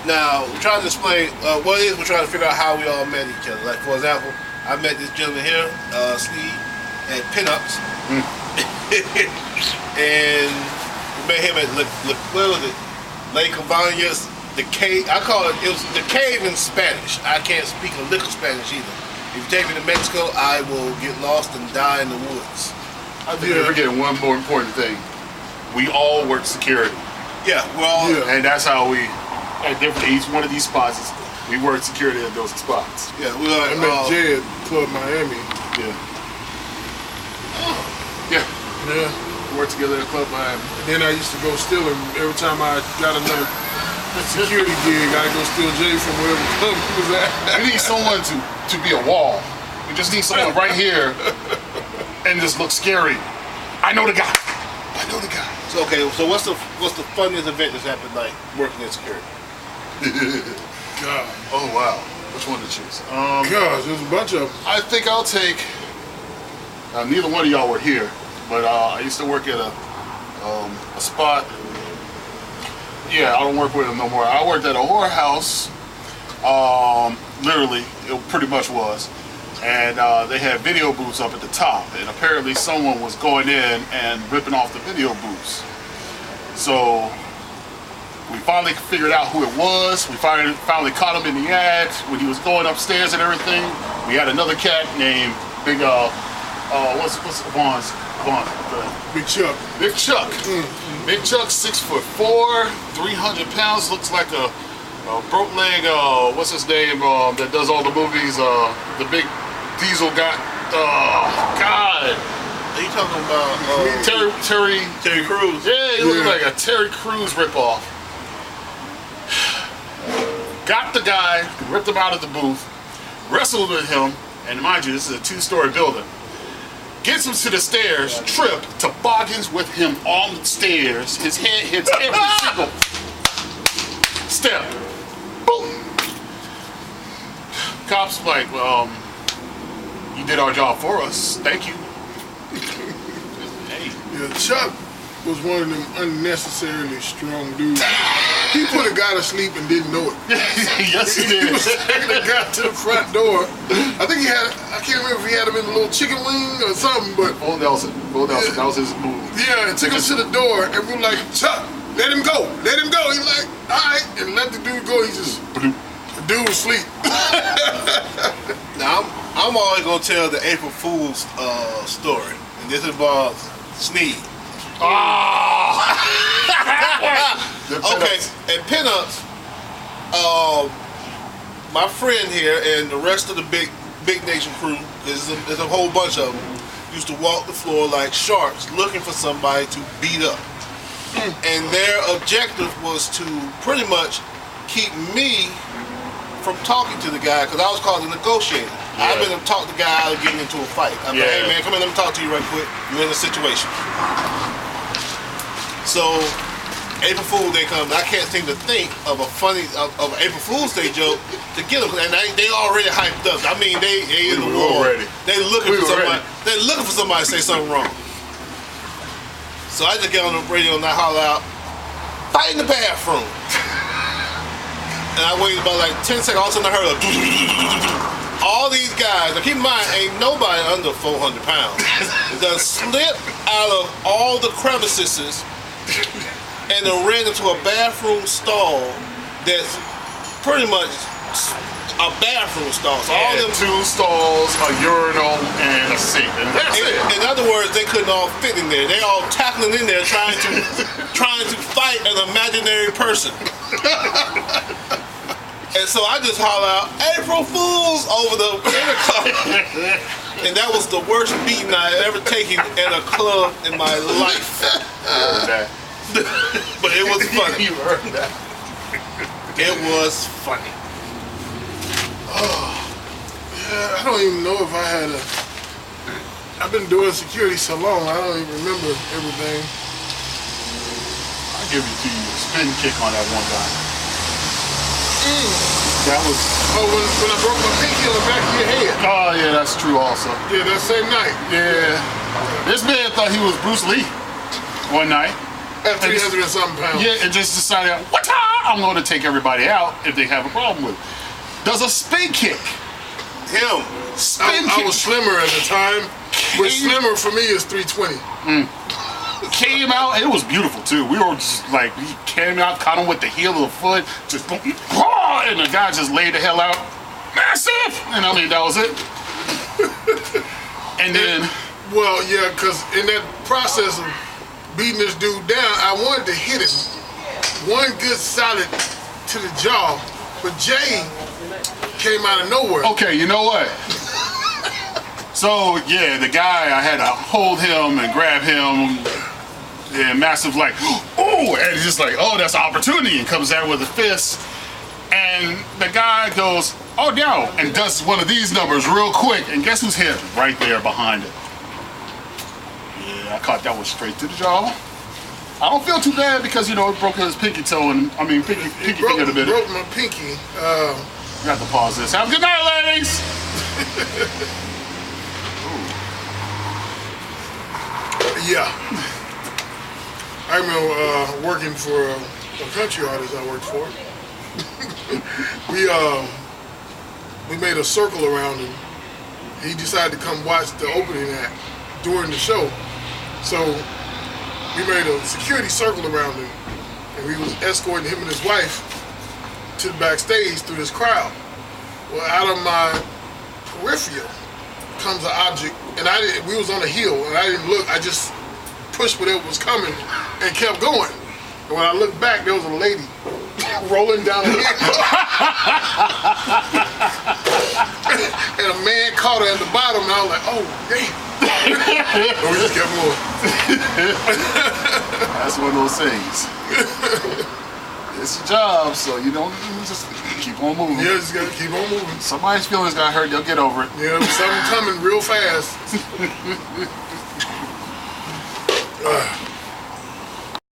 Now, we're trying to explain what it is. We're trying to figure out how we all met each other. Like, for example, I met this gentleman here, Steve, at Pinups. And we met him at, what was it? Lake Cabañas, the cave. I call it was the cave in Spanish. I can't speak a lick of Spanish either. If you take me to Mexico, I will get lost and die in the woods. I think you're forgetting one more important thing. We all work security. Yeah, we're all. Yeah. And that's how we, at each one of these spots, we work security at those spots. Yeah, we are. I met Jay at Club Miami. Yeah. Oh. Yeah. Yeah. We work together at Club Miami. And then I used to go steal him every time I got another security gig. I'd go steal Jay from wherever club he was at. We need someone to be a wall. We just need someone right here and just look scary. I know the guy. I know the guy. So okay, so what's the funniest event that's happened like working in security? God. Oh wow. Which one to choose? Gosh, there's a bunch of them. I think I'll take. Neither one of y'all were here, but I used to work at a spot. Yeah, I don't work with them no more. I worked at a whorehouse. Literally, it pretty much was. And they had video booths up at the top, and apparently someone was going in and ripping off the video booths. So we finally figured out who it was. We finally caught him in the act when he was going upstairs and everything. We had another cat named Big what's Vaughn's? Big Chuck. Big Chuck. Big Chuck, 6'4", 300 pounds. Looks like a broke leg. What's his name? That does all the movies. The big diesel guy. God. Are you talking about Terry Crews? Yeah, he looked like a Terry Crews ripoff. Got the guy, ripped him out of the booth, wrestled with him, and mind you, this is a 2-story building. Gets him to the stairs, tripped, toboggans with him on the stairs. His head hits every single step. Boom! Cops like, you did our job for us. Thank you. Hey. Yeah, Chuck was one of them unnecessarily strong dudes. He put a guy to sleep and didn't know it. Yes, he did. He was taking the guy to the front door. I think he had, I can't remember if he had him in a little chicken wing or something, but... Full Nelson, that was his move. Yeah, and took him to the door, and we were like, Chuck, let him go, let him go. He's like, all right, and let the dude go. He just, the dude was asleep. Now, I'm always going to tell the April Fool's story, and this involves Sneed. Okay, at Pinups, my friend here and the rest of the Big Nation crew, there's a whole bunch of them, used to walk the floor like sharks looking for somebody to beat up. And their objective was to pretty much keep me from talking to the guy, because I was called a negotiator. Yeah. I've been to talk the guy out of getting into a fight. I'm like, hey man, come in, let me talk to you right quick. You're in a situation. So, April Fool's Day comes. I can't seem to think of a funny, of an April Fool's Day joke to get them, and they already hyped up. I mean, they in the war. They looking for somebody. They looking for somebody to say something wrong. So I just get on the radio and I holler out, "Fight in the bathroom." And I waited about like 10 seconds. All of a sudden I heard all these guys. Now keep in mind, ain't nobody under 400 pounds. Done slipped out of all the crevices and then ran into a bathroom stall that's pretty much a bathroom stall. So all them 2 stalls, a urinal, and a sink. And that's it. In other words, they couldn't all fit in there. They all tackling in there trying to fight an imaginary person. And so I just holler out, "April Fools" over the intercom. And that was the worst beating I had ever taken at a club in my life. I heard that. But it was funny. You heard that. It was funny. Oh, yeah, I don't even know if I had a... I've been doing security so long, I don't even remember everything. I'll give it to you. A spin kick on that one guy. That was... Oh, when I broke my pinky on the back of your head. Oh, yeah, that's true also. Yeah, that same night. Yeah. This man thought he was Bruce Lee one night. At 300 and something pounds. Yeah, and just decided, what time? I'm going to take everybody out if they have a problem with it. Does a spin kick. Him. I was slimmer at the time. But slimmer for me is 320. Came out, it was beautiful too. We were just like, he came out, caught him with the heel of the foot, just boom, and the guy just laid the hell out. Massive! And I mean, that was it. And then... Well, yeah, because in that process of beating this dude down, I wanted to hit him. One good solid to the jaw, but Jay came out of nowhere. Okay, you know what? So, yeah, the guy, I had to hold him and grab him, and Massive like, oh, and he's just like, oh, that's an opportunity, and comes out with a fist, and the guy goes, oh, no, and does one of these numbers real quick, and guess who's hit? Right there behind it. Yeah, I caught that one straight to the jaw. I don't feel too bad because, you know, it broke his pinky toe, and I mean, pinky finger in a bit. It broke my pinky. We have to pause this. Have a good night, ladies! Yeah. I remember working for a country artist I worked for. We made a circle around him. He decided to come watch the opening act during the show. So we made a security circle around him, and we was escorting him and his wife to the backstage through this crowd. Well, out of my peripheral comes an object, and we was on a hill, and I didn't look. I just pushed whatever was coming and kept going. And when I looked back, there was a lady rolling down the hill. And a man caught her at the bottom, and I was like, oh, damn. And we just kept going. That's one of those things. It's a job, so you don't just keep on moving. Yeah, just gotta keep on moving. Somebody's feelings got hurt, they'll get over it. Yeah, something coming real fast.